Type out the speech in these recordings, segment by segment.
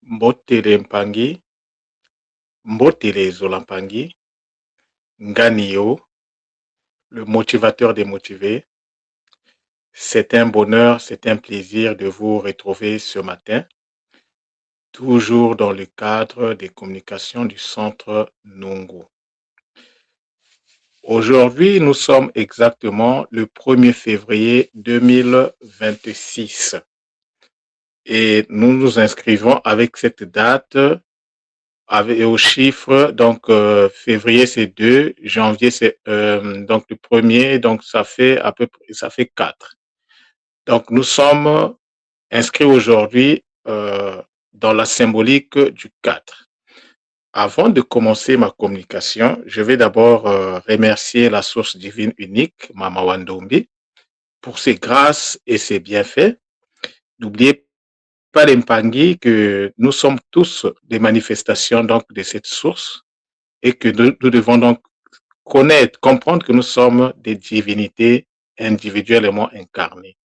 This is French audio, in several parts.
Mbotele Mpangi, Mbotele Zolampangi, Nganio, le motivateur des motivés. C'est un bonheur, c'est un plaisir de vous retrouver ce matin, toujours dans le cadre des communications du Centre Nungu. Aujourd'hui, nous sommes exactement le 1er février 2026 et nous nous inscrivons avec cette date au chiffre, donc février c'est 2, janvier c'est donc le 1er, donc ça fait à peu près, ça fait 4. Donc nous sommes inscrits aujourd'hui dans la symbolique du 4. Avant de commencer ma communication, je vais d'abord remercier la source divine unique, Mama Wandombi, pour ses grâces et ses bienfaits. N'oubliez pas les Mpangi que nous sommes tous des manifestations donc de cette source et que nous devons donc connaître, comprendre que nous sommes des divinités individuellement incarnées.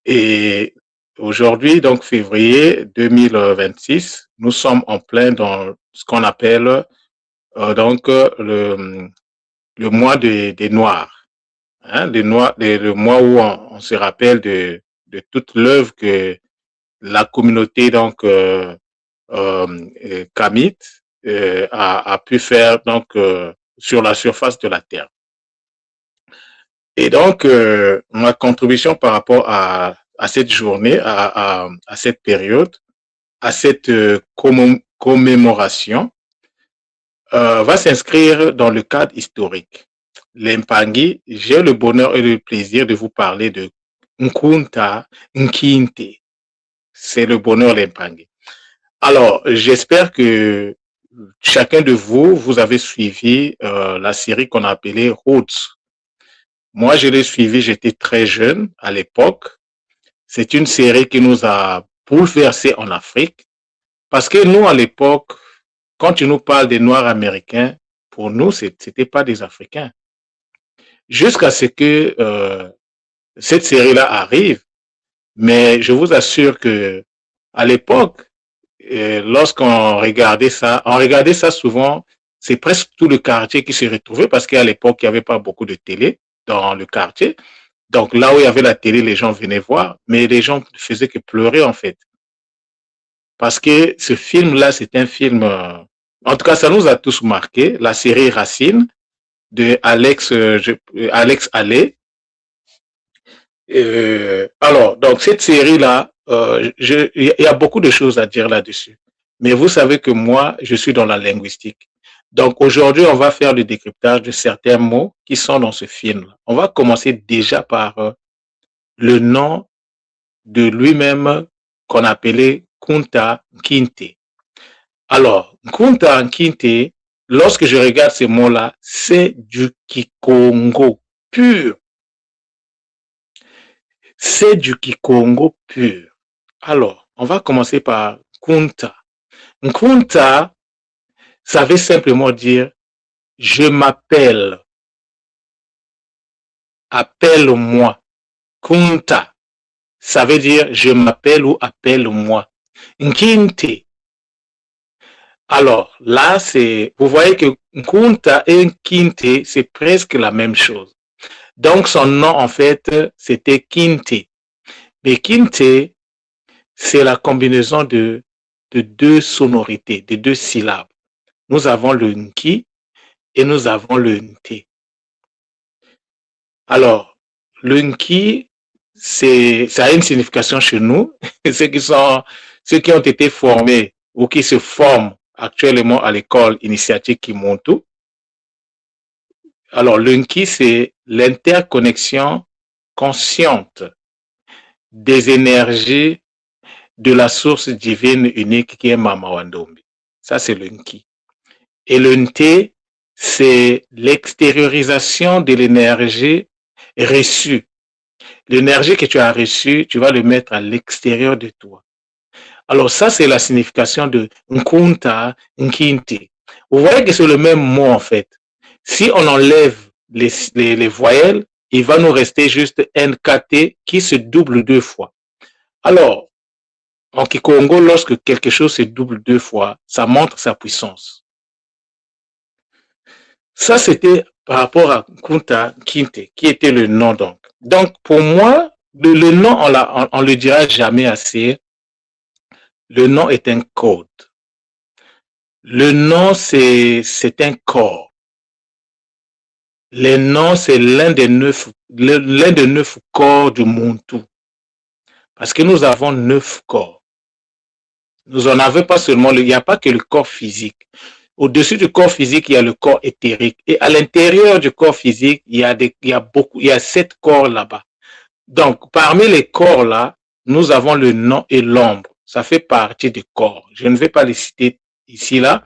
Et aujourd'hui, donc février 2026, nous sommes en plein dans ce qu'on appelle donc le mois des Noirs. Hein, le mois où on se rappelle de toute l'œuvre que la communauté donc kamite a pu faire donc sur la surface de la terre. Et donc ma contribution par rapport à cette journée, à cette période, à cette commémoration va s'inscrire dans le cadre historique. Les Mpangi, j'ai le bonheur et le plaisir de vous parler de Nkunta Nkinte. C'est le bonheur des Mpangi. Alors, j'espère que chacun de vous, vous avez suivi la série qu'on a appelée Roots. Moi, je l'ai suivi, j'étais très jeune à l'époque. C'est une série qui nous a bouleversés en Afrique. Parce que nous, à l'époque, quand tu nous parles des Noirs américains, pour nous, c'était pas des Africains. Jusqu'à ce que cette série-là arrive. Mais je vous assure que à l'époque, lorsqu'on regardait ça souvent, c'est presque tout le quartier qui se retrouvait parce qu'à l'époque, il n'y avait pas beaucoup de télé dans le quartier. Donc là où il y avait la télé, les gens venaient voir, mais les gens ne faisaient que pleurer en fait. Parce que ce film-là, c'est un film, en tout cas, ça nous a tous marqué, la série Racine de Alex Allais. Alors, donc cette série-là, il y a beaucoup de choses à dire là-dessus. Mais vous savez que moi, je suis dans la linguistique. Donc aujourd'hui, on va faire le décryptage de certains mots qui sont dans ce film. On va commencer déjà par le nom de lui-même qu'on appelait Kunta Kinte. Alors, Kunta Kinte, lorsque je regarde ces mots-là, c'est du Kikongo pur. C'est du Kikongo pur. Alors, on va commencer par Kunta. Kunta, ça veut simplement dire je m'appelle. Appelle-moi. Kunta, ça veut dire je m'appelle ou appelle-moi. Nkinte. Alors, là, vous voyez que Kunta et Nkinte, c'est presque la même chose. Donc, son nom, en fait, c'était Kinte. Mais Kinte, c'est la combinaison de deux sonorités, de deux syllabes. Nous avons le Nki et nous avons le Nte. Alors, le Nki, ça a une signification chez nous. ceux qui ont été formés ou qui se forment actuellement à l'école initiatique Kimuntu. Alors, le Nki, c'est l'interconnexion consciente des énergies de la source divine unique qui est Mama Wandombi. Ça, c'est le Nki. Et le Nte, c'est l'extériorisation de l'énergie reçue. L'énergie que tu as reçue, tu vas le mettre à l'extérieur de toi. Alors ça, c'est la signification de Nkunta, Nkinte. Vous voyez que c'est le même mot en fait. Si on enlève les voyelles, il va nous rester juste NKT qui se double 2 fois. Alors, En Kikongo, lorsque quelque chose se double 2 fois, ça montre sa puissance. Ça, c'était par rapport à Kunta Kinte, qui était le nom donc. Donc, pour moi, le nom, on le dira jamais assez. Le nom est un code. Le nom, c'est un corps. Le nom, c'est l'un des 9 corps du Muntu. Parce que nous avons 9 corps. Nous n'en avons pas seulement, il n'y a pas que le corps physique. Au-dessus du corps physique, il y a le corps éthérique. Et à l'intérieur du corps physique, il y a 7 corps là-bas. Donc, parmi les corps là, nous avons le nom et l'ombre. Ça fait partie du corps. Je ne vais pas les citer ici là,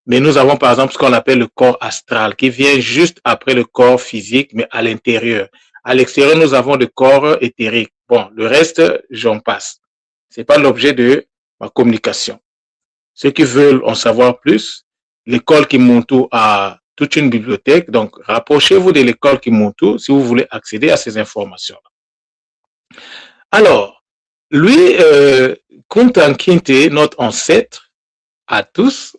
mais nous avons par exemple ce qu'on appelle le corps astral qui vient juste après le corps physique, mais à l'intérieur. À l'extérieur, nous avons le corps éthérique. Bon, le reste, j'en passe. C'est pas l'objet de ma communication. Ceux qui veulent en savoir plus, l'école Kimuntu a toute une bibliothèque, donc rapprochez-vous de l'école Kimuntu si vous voulez accéder à ces informations. Alors, lui, Kunta Kinte, notre ancêtre, à tous,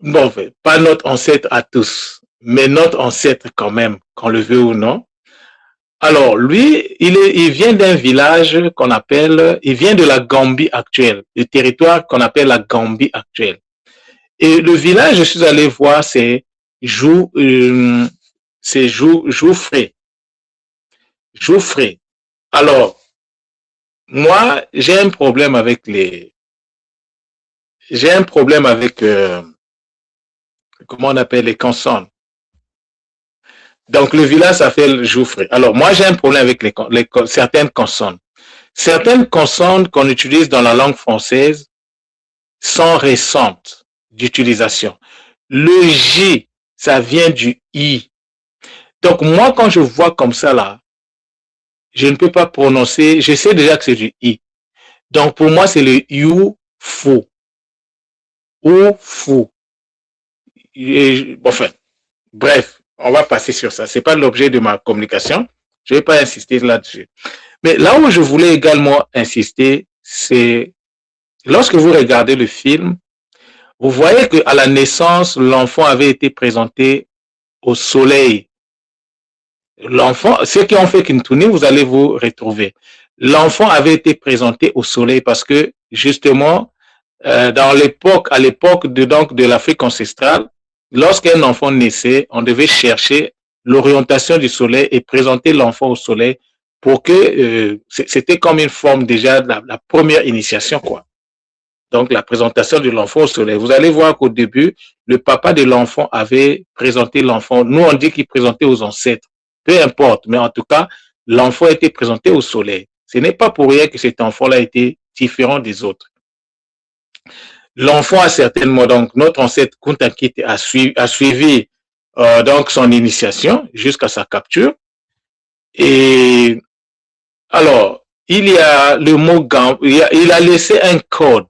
bon, pas notre ancêtre à tous, mais notre ancêtre quand même, qu'on le veut ou non. Alors, lui, il vient d'un village qu'on appelle, il vient de la Gambie actuelle, le territoire qu'on appelle la Gambie actuelle. Et le village, je suis allé voir, c'est Jouffré. Jouffré. Alors, moi, j'ai un problème avec comment on appelle les consonnes. Donc, le village s'appelle Jouffré. Alors, moi, j'ai un problème avec certaines consonnes. Certaines consonnes qu'on utilise dans la langue française sont récentes d'utilisation. Le J, ça vient du I. Donc, moi, quand je vois comme ça, là, je ne peux pas prononcer, je sais déjà que c'est du I. Donc, pour moi, c'est le you, fou. Ou fou. Enfin, bref, on va passer sur ça. C'est pas l'objet de ma communication. Je vais pas insister là-dessus. Mais là où je voulais également insister, c'est lorsque vous regardez le film, vous voyez qu'à la naissance, l'enfant avait été présenté au soleil. L'enfant, ceux qui ont fait Kintuni, vous allez vous retrouver. L'enfant avait été présenté au soleil parce que, justement, à l'époque de l'Afrique ancestrale, lorsqu'un enfant naissait, on devait chercher l'orientation du soleil et présenter l'enfant au soleil pour que c'était comme une forme déjà de la première initiation, quoi. Donc, la présentation de l'enfant au soleil. Vous allez voir qu'au début, le papa de l'enfant avait présenté l'enfant. Nous, on dit qu'il présentait aux ancêtres. Peu importe, mais en tout cas, l'enfant était présenté au soleil. Ce n'est pas pour rien que cet enfant-là était différent des autres. L'enfant a certainement, donc, notre ancêtre Kunta Kinte a suivi donc son initiation jusqu'à sa capture. Et alors, il y a le mot il a laissé un code.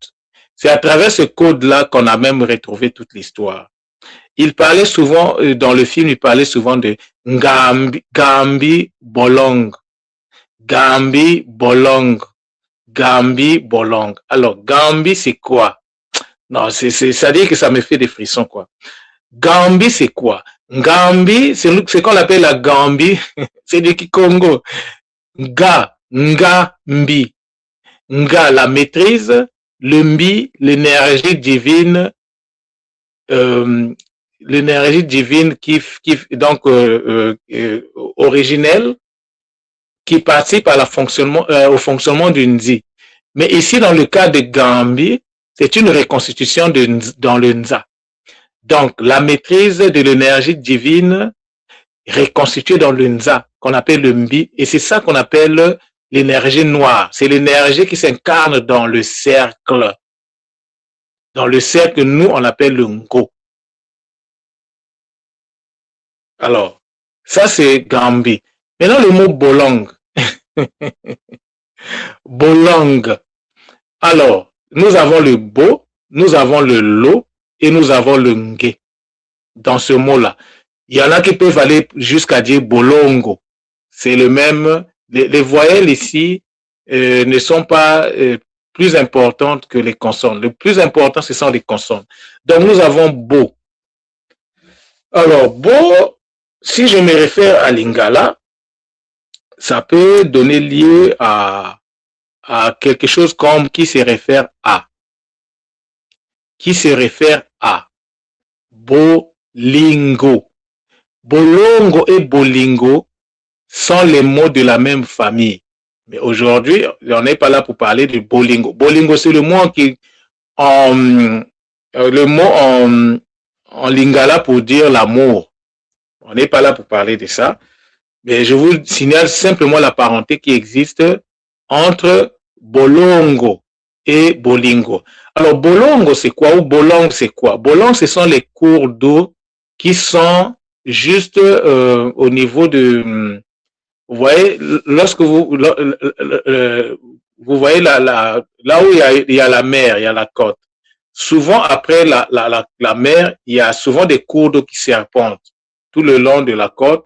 C'est à travers ce code-là qu'on a même retrouvé toute l'histoire. Il parlait souvent, dans le film, il parlait souvent de Gambi Bolong. Gambi Bolong. Gambi Bolong. Alors, Gambi, c'est quoi? Non, ça dit que ça me fait des frissons, quoi. Gambi, c'est quoi? Gambi, c'est ce qu'on appelle la Gambie. C'est du Kikongo. Mbi. Nga, la maîtrise. Le mbi, l'énergie divine. L'énergie divine donc originelle, qui participe à au fonctionnement du Nzi. Mais ici, dans le cas de Gambi, c'est une reconstitution dans le Nza. Donc, la maîtrise de l'énergie divine reconstituée dans le Nza, qu'on appelle le Mbi, et c'est ça qu'on appelle l'énergie noire. C'est l'énergie qui s'incarne dans le cercle. Dans le cercle, nous, on appelle le Ngo. Alors, ça, c'est Gambi. Maintenant, le mot Bolong. Bolong. Alors, nous avons le Bo, nous avons le Lo et nous avons le Nge dans ce mot-là. Il y en a qui peuvent aller jusqu'à dire Bolongo. C'est le même. Les voyelles ici ne sont pas plus importantes que les consonnes. Le plus important, ce sont les consonnes. Donc, nous avons beau. Alors, beau, si je me réfère à Lingala, ça peut donner lieu à quelque chose comme qui se réfère à. Qui se réfère à. Bolingo. Bolongo et bolingo sont les mots de la même famille. Mais aujourd'hui, on n'est pas là pour parler de bolingo. Bolingo, c'est le mot qui, le mot en lingala pour dire l'amour. On n'est pas là pour parler de ça. Mais je vous signale simplement la parenté qui existe entre bolongo et bolingo. Alors, bolongo, c'est quoi? Ou bolong, c'est quoi? Bolong, ce sont les cours d'eau qui sont juste au niveau de... Vous voyez, lorsque vous voyez là où il y a la mer, il y a la côte. Souvent, après la mer, il y a souvent des cours d'eau qui serpentent tout le long de la côte.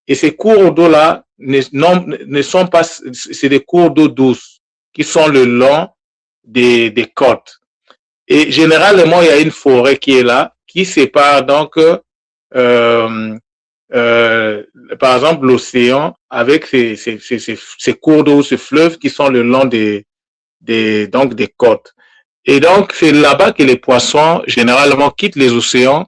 Et ces cours d'eau-là ne sont pas... C'est des cours d'eau douces qui sont le long des côtes. Et généralement, il y a une forêt qui est là, qui sépare donc, par exemple, l'océan avec ces cours d'eau, ces fleuves qui sont le long donc des côtes. Et donc, c'est là-bas que les poissons, généralement, quittent les océans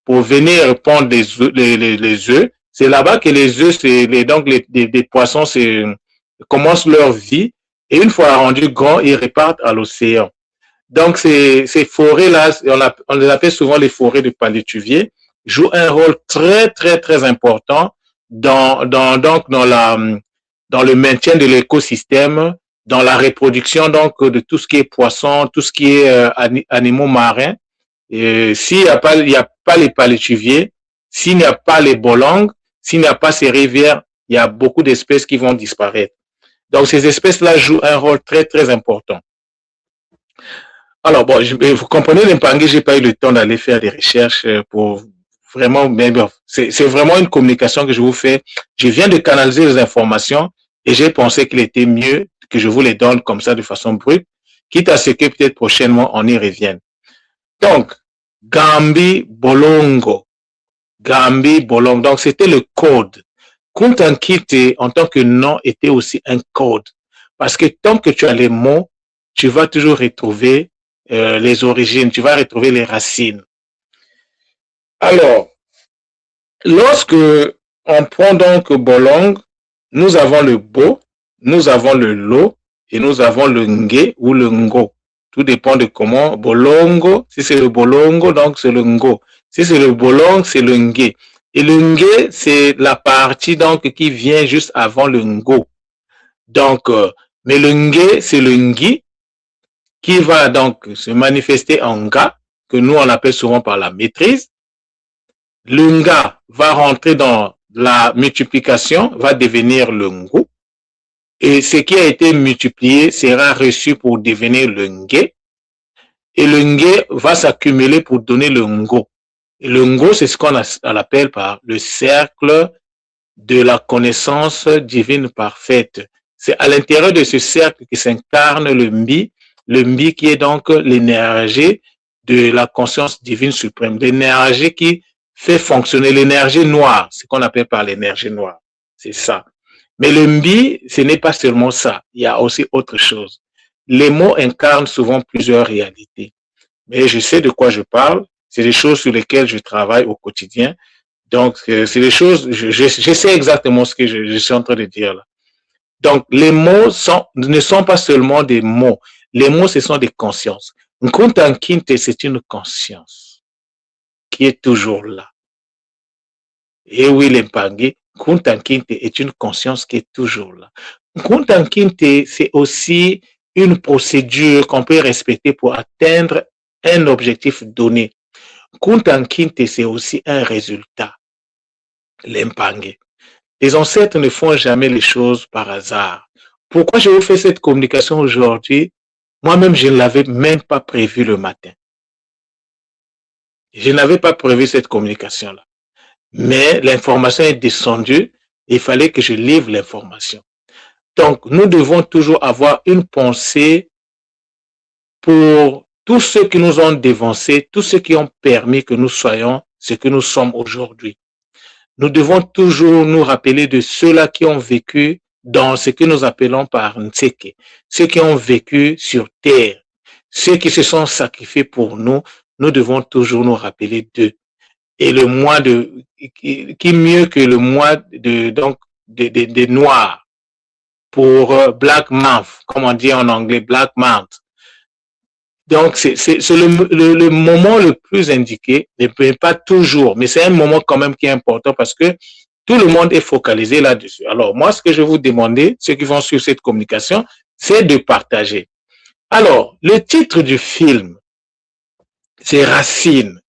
pour venir pondre les œufs. C'est là-bas que les œufs, donc les poissons commencent leur vie. Et une fois rendus grands, ils repartent à l'océan. Donc, ces forêts-là, on les appelle souvent les forêts de palétuviers, jouent un rôle très, très, très important donc dans le maintien de l'écosystème, dans la reproduction donc de tout ce qui est poisson, tout ce qui est animaux marins. S'il n'y a pas les palétuviers, s'il n'y a pas les bolangs, s'il n'y a pas ces rivières, il y a beaucoup d'espèces qui vont disparaître. Donc, ces espèces-là jouent un rôle très, très important. Alors, bon, vous comprenez, l'Impangé, j'ai pas eu le temps d'aller faire des recherches pour vraiment, mais bon, c'est vraiment une communication que je vous fais. Je viens de canaliser les informations et j'ai pensé qu'il était mieux que je vous les donne comme ça de façon brute, quitte à ce que peut-être prochainement on y revienne. Donc, Gambi Bolongo. Gambi Bolongo. Donc, c'était le code. Kuntankite, en tant que nom, était aussi un code. Parce que tant que tu as les mots, tu vas toujours retrouver les origines, tu vas retrouver les racines. Alors, lorsque on prend donc Bolong, nous avons le Bo, nous avons le Lo et nous avons le Nge ou le Ngo. Tout dépend de comment. Bolongo, si c'est le Bolongo, donc c'est le Ngo. Si c'est le Bolong, c'est le Nge. Et le Nge, c'est la partie donc qui vient juste avant le Ngo. Donc, mais le Nge, c'est le Ngi qui va donc se manifester en Nga, que nous on appelle souvent par la maîtrise. Le Nga va rentrer dans la multiplication, va devenir le Ngu. Et ce qui a été multiplié sera reçu pour devenir le Nge. Et le Nge va s'accumuler pour donner le Ngo. Et le Ngo, c'est ce qu'on appelle par le cercle de la connaissance divine parfaite. C'est à l'intérieur de ce cercle que s'incarne le Mbi qui est donc l'énergie de la conscience divine suprême, l'énergie qui fait fonctionner l'énergie noire, ce qu'on appelle par l'énergie noire. C'est ça. Mais le Mbi, ce n'est pas seulement ça. Il y a aussi autre chose. Les mots incarnent souvent plusieurs réalités. Mais je sais de quoi je parle. C'est des choses sur lesquelles je travaille au quotidien. Donc, c'est des choses, je sais exactement ce que je suis en train de dire là. Donc, les mots ne sont pas seulement des mots. Les mots, ce sont des consciences. Nkuntankinte, c'est une conscience qui est toujours là. Et oui, l'Impangé, Nkuntankinte est une conscience qui est toujours là. Nkuntankinte, c'est aussi une procédure qu'on peut respecter pour atteindre un objectif donné. Nkuntankinte, c'est aussi un résultat. L'Impangé. Les ancêtres ne font jamais les choses par hasard. Pourquoi je vous fais cette communication aujourd'hui? Moi-même, je ne l'avais même pas prévu le matin. Je n'avais pas prévu cette communication-là. Mais l'information est descendue et il fallait que je livre l'information. Donc, nous devons toujours avoir une pensée pour tous ceux qui nous ont dévancés, tous ceux qui ont permis que nous soyons ce que nous sommes aujourd'hui. Nous devons toujours nous rappeler de ceux-là qui ont vécu dans ce que nous appelons par Ntseke, ceux qui ont vécu sur terre, ceux qui se sont sacrifiés pour nous, nous devons toujours nous rappeler d'eux. Et le mois qui mieux que le mois de noirs pour Black Month, comme on dit en anglais, Black Month. Donc, c'est le moment le plus indiqué, mais pas toujours, mais c'est un moment quand même qui est important parce que tout le monde est focalisé là-dessus. Alors, moi, ce que je vais vous demander, ceux qui vont suivre cette communication, c'est de partager. Alors, le titre du film, c'est Racine.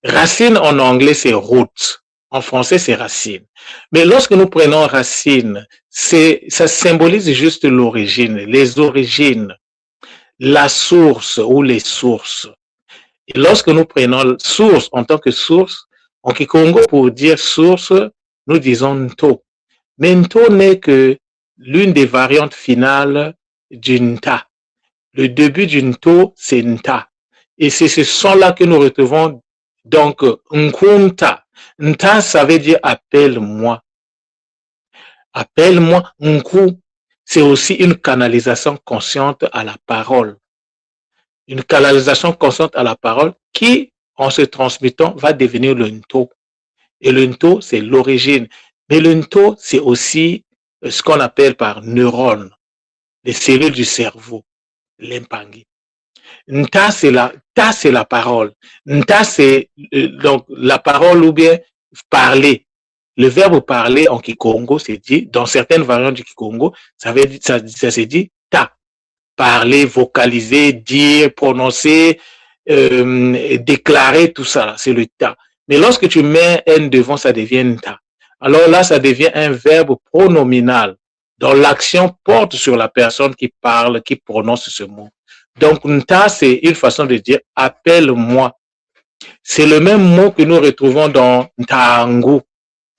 Racine en anglais, c'est root. En français, c'est racine. Mais lorsque nous prenons racine, ça symbolise juste l'origine, les origines, la source ou les sources. Et lorsque nous prenons source en tant que source, en Kikongo, pour dire source, nous disons Nto. Mais Nto n'est que l'une des variantes finales du Nta. Le début du Nto, c'est Nta. Et c'est ce son-là que nous retrouvons donc Nkunta. Nta, ça veut dire appelle-moi. Appelle-moi. Nku, c'est aussi une canalisation consciente à la parole. Une canalisation consciente à la parole qui, en se transmettant, va devenir le Nto. Et le Nto, c'est l'origine. Mais le Nto, c'est aussi ce qu'on appelle par neurones, les cellules du cerveau, l'impangi. Nta, c'est la parole. Nta, c'est donc la parole ou bien parler. Le verbe parler en Kikongo, c'est dit, dans certaines variantes du Kikongo, ça se dit ta. Parler, vocaliser, dire, prononcer, déclarer, tout ça, c'est le ta. Mais lorsque tu mets n devant, ça devient ta. Alors là, ça devient un verbe pronominal dont l'action porte sur la personne qui parle, qui prononce ce mot. Donc, nta, c'est une façon de dire appelle-moi. C'est le même mot que nous retrouvons dans ntaangu.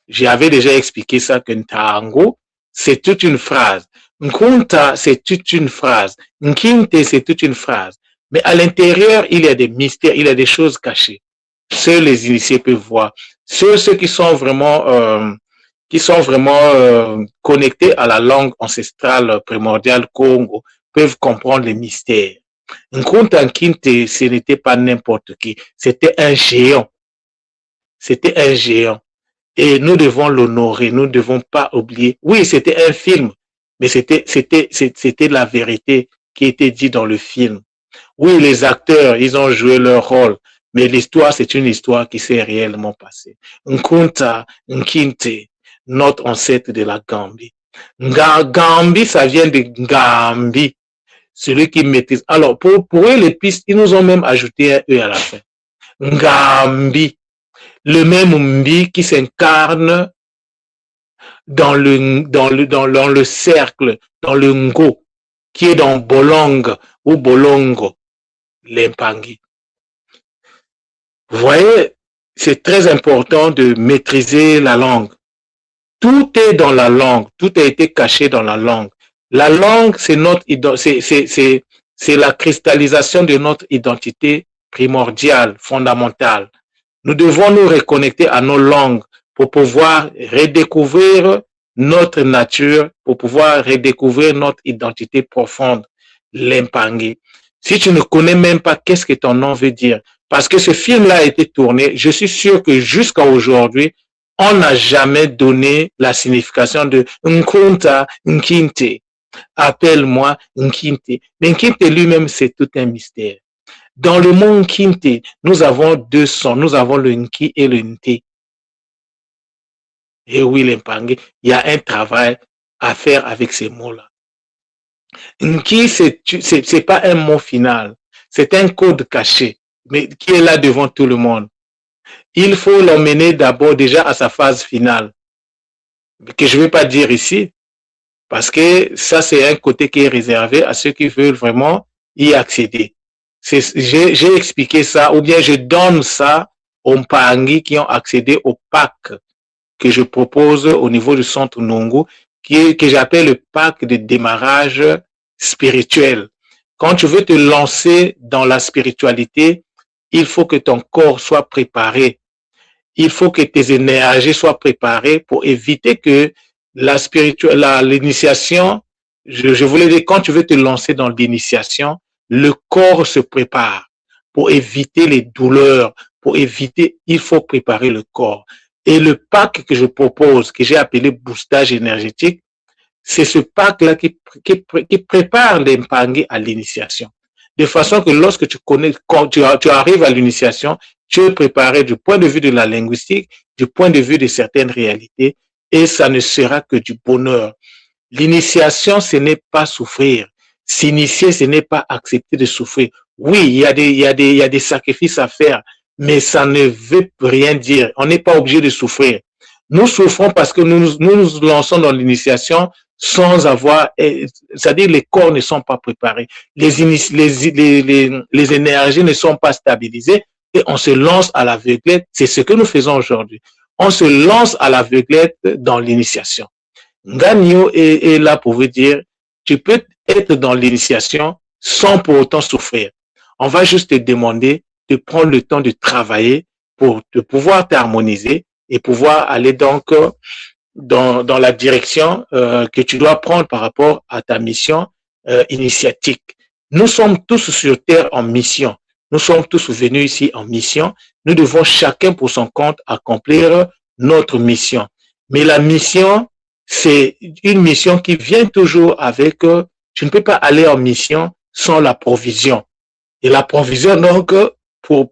J'avais déjà expliqué ça que ntaangu, c'est toute une phrase. Nkunta, c'est toute une phrase. Nkinte, c'est toute une phrase. Mais à l'intérieur, il y a des mystères, il y a des choses cachées. Seuls les initiés peuvent voir. Ceux qui sont vraiment connectés à la langue ancestrale primordiale Congo peuvent comprendre les mystères. Nkunta Nkinte, ce n'était pas n'importe qui. C'était un géant. C'était un géant. Et nous devons l'honorer, nous ne devons pas oublier. Oui, c'était un film, mais c'était la vérité qui était dit dans le film. Oui, les acteurs, ils ont joué leur rôle, mais l'histoire, c'est une histoire qui s'est réellement passée. Nkunta Nkinte, notre ancêtre de la Gambie. Gambie, ça vient de Gambi, celui qui maîtrise. Alors, pour eux, les pistes, ils nous ont même ajouté un E à la fin. Gambi. Le même Mbi qui s'incarne dans le cercle, dans le Ngo, qui est dans Bolong ou Bolongo, l'Impangi. Vous voyez, c'est très important de maîtriser la langue. Tout est dans la langue, tout a été caché dans la langue. La langue, c'est la cristallisation de notre identité primordiale, fondamentale. Nous devons nous reconnecter à nos langues pour pouvoir redécouvrir notre nature, pour pouvoir redécouvrir notre identité profonde, l'Impangi. Si tu ne connais même pas qu'est-ce que ton nom veut dire, parce que ce film-là a été tourné, je suis sûr que jusqu'à aujourd'hui, on n'a jamais donné la signification de Nkunta Nkinte. Appelle-moi Nkinte. Mais Nkinte lui-même, c'est tout un mystère. Dans le mot Nkinte, nous avons deux sons. Nous avons le Nki et le Nte. Et oui, l'Impangi, il y a un travail à faire avec ces mots-là. Nki, c'est pas un mot final. C'est un code caché, mais qui est là devant tout le monde. Il faut l'emmener d'abord déjà à sa phase finale, que je ne vais pas dire ici, parce que ça, c'est un côté qui est réservé à ceux qui veulent vraiment y accéder. J'ai expliqué ça, ou bien je donne ça aux Mpangi qui ont accédé au pack que je propose au niveau du centre Nungu, que j'appelle le pack de démarrage spirituel. Quand tu veux te lancer dans la spiritualité, il faut que ton corps soit préparé. Il faut que tes énergies soient préparées pour éviter que l'initiation, je voulais dire, quand tu veux te lancer dans l'initiation, le corps se prépare pour éviter les douleurs, pour éviter, il faut préparer le corps. Et le pack que je propose, que j'ai appelé boostage énergétique, c'est ce pack-là qui prépare l'impangé à l'initiation. De façon que lorsque tu connais, quand tu arrives à l'initiation, tu es préparé du point de vue de la linguistique, du point de vue de certaines réalités, et ça ne sera que du bonheur. L'initiation, ce n'est pas souffrir. S'initier, ce n'est pas accepter de souffrir. Oui, il y a des sacrifices à faire, mais ça ne veut rien dire. On n'est pas obligé de souffrir. Nous souffrons parce que nous lançons dans l'initiation sans avoir, c'est-à-dire les corps ne sont pas préparés, les énergies ne sont pas stabilisées et on se lance à l'aveuglette. C'est ce que nous faisons aujourd'hui. On se lance à l'aveuglette dans l'initiation. Gagno est là pour vous dire, tu peux être dans l'initiation sans pour autant souffrir. On va juste te demander de prendre le temps de travailler pour de pouvoir t'harmoniser et pouvoir aller donc dans la direction que tu dois prendre par rapport à ta mission initiatique. Nous sommes tous sur Terre en mission. Nous sommes tous venus ici en mission. Nous devons chacun pour son compte accomplir notre mission. Mais la mission, c'est une mission qui vient toujours avec, tu ne peux pas aller en mission sans la provision. Et la provision, donc, pour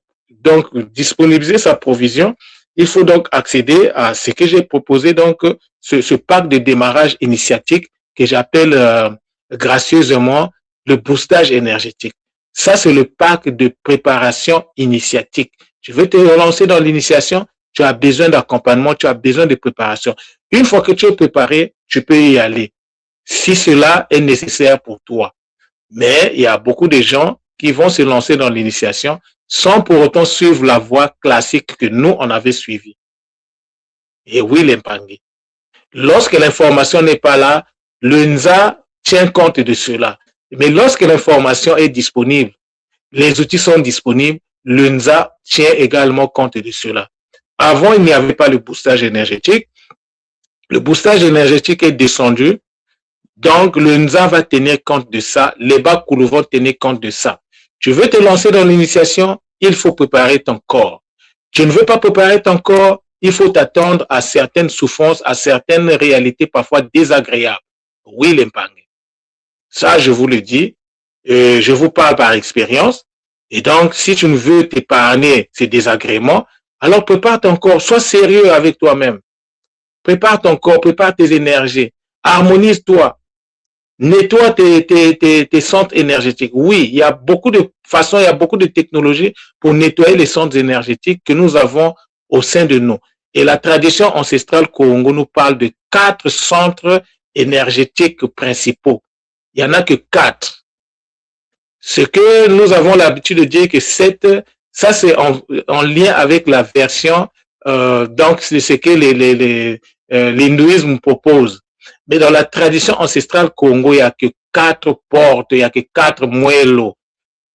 disponibiliser sa provision, il faut donc accéder à ce que j'ai proposé, donc, ce pack de démarrage initiatique que j'appelle gracieusement le boostage énergétique. Ça, c'est le pack de préparation initiatique. Tu veux te relancer dans l'initiation, tu as besoin d'accompagnement, tu as besoin de préparation. Une fois que tu es préparé, tu peux y aller, si cela est nécessaire pour toi. Mais il y a beaucoup de gens qui vont se lancer dans l'initiation sans pour autant suivre la voie classique que nous, on avait suivie. Et oui, l'impangé. Lorsque l'information n'est pas là, le NZA tient compte de cela. Mais lorsque l'information est disponible, les outils sont disponibles, le NZA tient également compte de cela. Avant, il n'y avait pas le boostage énergétique. Le boostage énergétique est descendu. Donc, le NZA va tenir compte de ça. Les Bakoulou vont tenir compte de ça. Tu veux te lancer dans l'initiation, il faut préparer ton corps. Tu ne veux pas préparer ton corps, il faut t'attendre à certaines souffrances, à certaines réalités parfois désagréables. Oui, l'impangé. Ça, je vous le dis. Je vous parle par expérience. Et donc, si tu ne veux t'épargner ces désagréments, alors prépare ton corps. Sois sérieux avec toi-même. Prépare ton corps, prépare tes énergies. Harmonise-toi. Nettoie tes centres énergétiques. Oui, il y a beaucoup de façons, il y a beaucoup de technologies pour nettoyer les centres énergétiques que nous avons au sein de nous. Et la tradition ancestrale Congo nous parle de 4 centres énergétiques principaux. Il n'y en a que 4. Ce que nous avons l'habitude de dire que 7, ça c'est en lien avec la version, donc c'est ce que l'hindouisme propose. Mais dans la tradition ancestrale Congo, il n'y a que 4 portes, il n'y a que 4 moellos.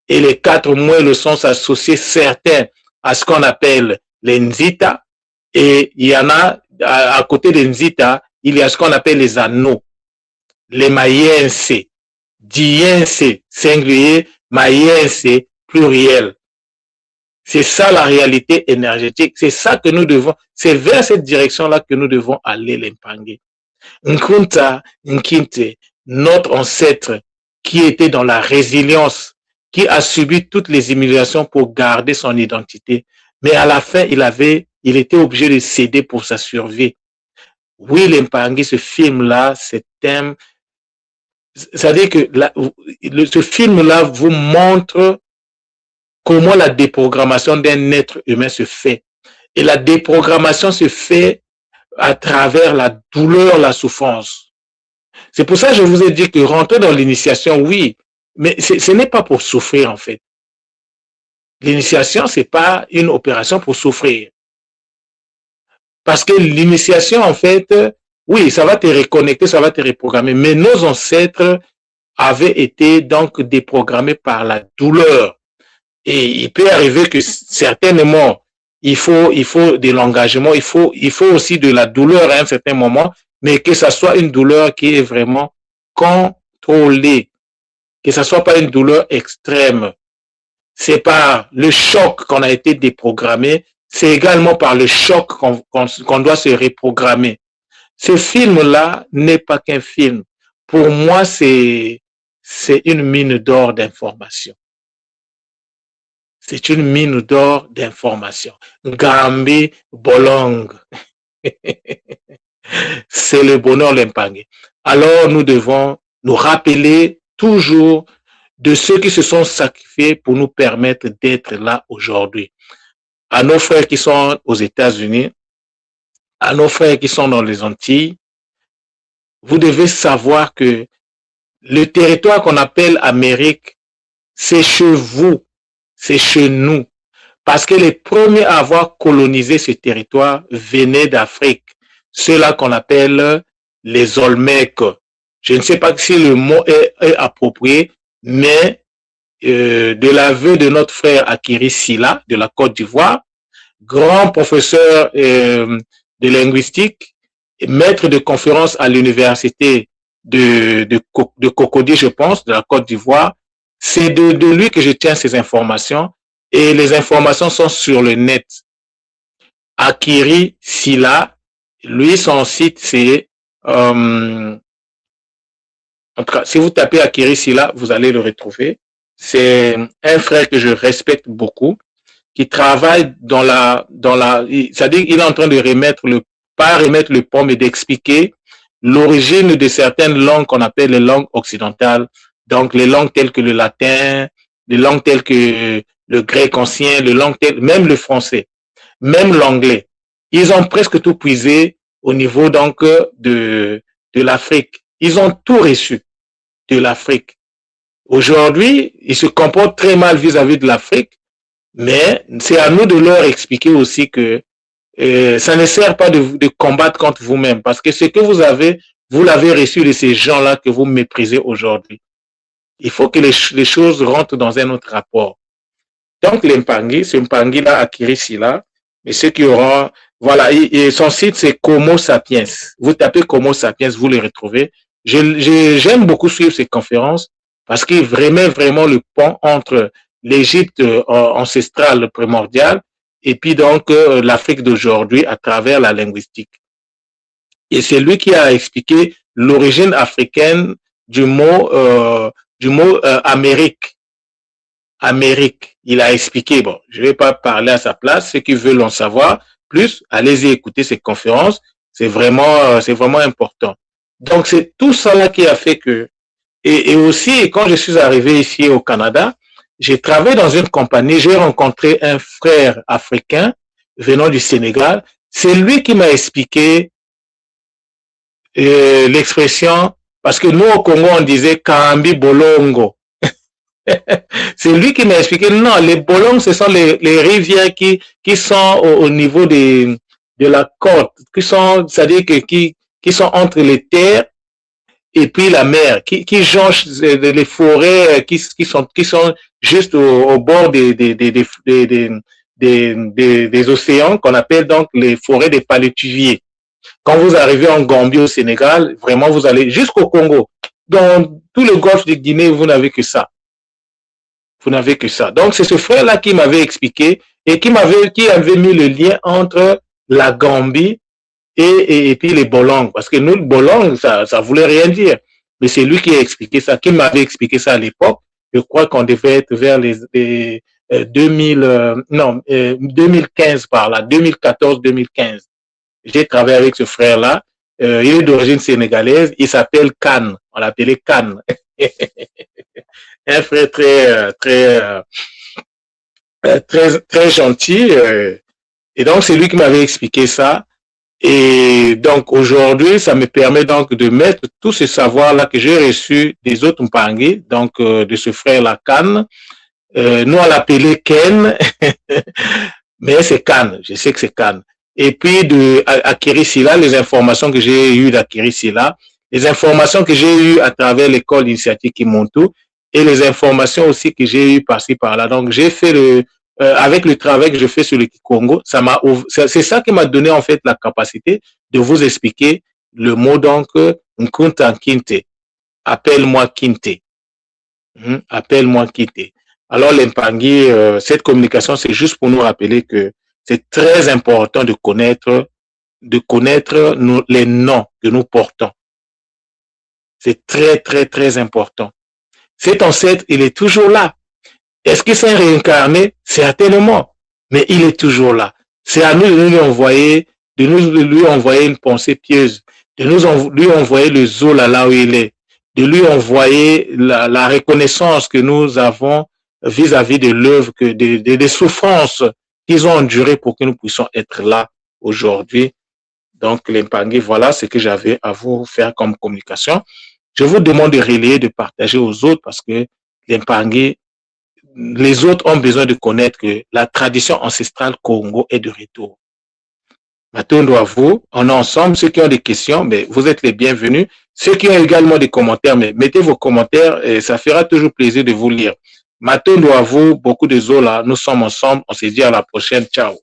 Et les 4 moellos sont associés certains à ce qu'on appelle les Nzita. Et il y en a, à côté des Nzita, il y a ce qu'on appelle les anneaux, les Mayense, Diense, singulier, Mayense, pluriel. C'est ça la réalité énergétique. C'est ça que nous devons, c'est vers cette direction-là que nous devons aller, l'impangé. Nkunta Nkinte, notre ancêtre qui était dans la résilience, qui a subi toutes les humiliations pour garder son identité, mais à la fin, il était obligé de céder pour sa survie. Oui, l'impangé, ce film-là, c'est un, c'est-à-dire que ce film-là vous montre comment la déprogrammation d'un être humain se fait. Et la déprogrammation se fait à travers la douleur, la souffrance. C'est pour ça que je vous ai dit que rentrer dans l'initiation, oui, mais ce n'est pas pour souffrir en fait. L'initiation, ce n'est pas une opération pour souffrir. Parce que l'initiation, en fait, Oui, ça va te reconnecter, ça va te reprogrammer. Mais nos ancêtres avaient été donc déprogrammés par la douleur. Et il peut arriver que certainement, il faut de l'engagement, il faut aussi de la douleur à un certain moment, mais que ça soit une douleur qui est vraiment contrôlée, que ça soit pas une douleur extrême. C'est par le choc qu'on a été déprogrammé, c'est également par le choc qu'on doit se reprogrammer. Ce film-là n'est pas qu'un film. Pour moi, c'est une mine d'or d'informations. C'est une mine d'or d'informations. Gambi Bolong. C'est le bonheur l'impangé. Alors, nous devons nous rappeler toujours de ceux qui se sont sacrifiés pour nous permettre d'être là aujourd'hui. À nos frères qui sont aux États-Unis, à nos frères qui sont dans les Antilles, vous devez savoir que le territoire qu'on appelle Amérique, c'est chez vous, c'est chez nous. Parce que les premiers à avoir colonisé ce territoire venaient d'Afrique. Ceux-là qu'on appelle les Olmecs. Je ne sais pas si le mot est approprié, mais de l'aveu de notre frère Akiri Silla de la Côte d'Ivoire, grand professeur de linguistique, maître de conférence à l'université de Cocody, je pense, de la Côte d'Ivoire. C'est de lui que je tiens ces informations et les informations sont sur le net. Akiri Silla, lui, son site, c'est en tout cas, si vous tapez Akiri Silla, vous allez le retrouver. C'est un frère que je respecte beaucoup, qui travaille c'est-à-dire qu'il est en train de pas remettre le pont, mais d'expliquer l'origine de certaines langues qu'on appelle les langues occidentales. Donc, les langues telles que le latin, les langues telles que le grec ancien, même le français, même l'anglais. Ils ont presque tout puisé au niveau, donc, de l'Afrique. Ils ont tout reçu de l'Afrique. Aujourd'hui, ils se comportent très mal vis-à-vis de l'Afrique, mais c'est à nous de leur expliquer aussi que ça ne sert pas de combattre contre vous-même, parce que ce que vous avez, vous l'avez reçu de ces gens-là que vous méprisez aujourd'hui. Il faut que les choses rentrent dans un autre rapport. Donc, l'Mpangui, ce Mpangui-là, Akiri Silla, mais ceux qui auront, voilà, et son site, c'est Como Sapiens. Vous tapez Como Sapiens, vous les retrouvez. J'aime beaucoup suivre ces conférences parce qu'il vraiment le pont entre l'Égypte ancestrale primordiale et puis donc l'Afrique d'aujourd'hui à travers la linguistique. Et c'est lui qui a expliqué l'origine africaine du mot Amérique. Amérique. Il a expliqué, bon, je ne vais pas parler à sa place, ceux qui veulent en savoir plus, allez-y écouter ces conférences, c'est vraiment important. Donc, c'est tout ça là qui a fait que, et aussi, quand je suis arrivé ici au Canada, j'ai travaillé dans une compagnie, j'ai rencontré un frère africain venant du Sénégal, c'est lui qui m'a expliqué l'expression, parce que nous au Congo, on disait Kambi Bolongo. C'est lui qui m'a expliqué, non, les bolongs, ce sont les rivières qui sont au niveau de la côte, c'est-à-dire qui sont entre les terres et puis la mer, qui jonchent les forêts qui sont juste au bord des océans, qu'on appelle donc les forêts des palétuviers. Quand vous arrivez en Gambie au Sénégal, vraiment, vous allez jusqu'au Congo. Dans tout le golfe de Guinée, vous n'avez que ça. Vous n'avez que ça. Donc, c'est ce frère-là qui m'avait expliqué et qui avait mis le lien entre la Gambie et puis les Bolongs. Parce que nous, le Bolong, ça voulait rien dire. Mais c'est lui qui a expliqué ça, qui m'avait expliqué ça à l'époque. Je crois qu'on devait être vers les 2015 par là, 2014-2015. J'ai travaillé avec ce frère-là. Il est d'origine sénégalaise. Il s'appelle Khan. On l'appelait Khan. Un frère très gentil. Et donc, c'est lui qui m'avait expliqué ça. Et donc, aujourd'hui, ça me permet donc de mettre tout ce savoir-là que j'ai reçu des autres Mpangui, donc de ce frère-là, Khan. Nous, on l'appelait Ken, mais c'est Khan. Je sais que c'est Khan. et puis d'acquérir cela, les informations que j'ai eues d'acquérir cela, les informations que j'ai eues à travers l'école initiative Kimontu et les informations aussi que j'ai eues par-ci par-là. Donc, j'ai fait avec le travail que je fais sur le Kikongo, c'est ça qui m'a donné en fait la capacité de vous expliquer le mot donc Nkunta Kinte. Appelle-moi Kinte. Appelle-moi Kinte. Alors, l'Impangui, cette communication, c'est juste pour nous rappeler que c'est très important de connaître les noms que nous portons. C'est très, très, très important. Cet ancêtre, il est toujours là. Est-ce que c'est un réincarné? Certainement. Mais il est toujours là. C'est à nous de lui envoyer une pensée pieuse, de lui envoyer le Zola là où il est, de lui envoyer la reconnaissance que nous avons vis-à-vis de l'œuvre, des souffrances qu'ils ont endurées pour que nous puissions être là aujourd'hui. Donc, l'Impangui, voilà ce que j'avais à vous faire comme communication. Je vous demande de relayer, de partager aux autres parce que l'Impangui, les autres ont besoin de connaître que la tradition ancestrale Congo est de retour. Maintenant, à vous, on est ensemble. Ceux qui ont des questions, mais vous êtes les bienvenus. Ceux qui ont également des commentaires, mais mettez vos commentaires et ça fera toujours plaisir de vous lire. Maintenant, à vous, beaucoup de zola. Nous sommes ensemble. On se dit à la prochaine. Ciao.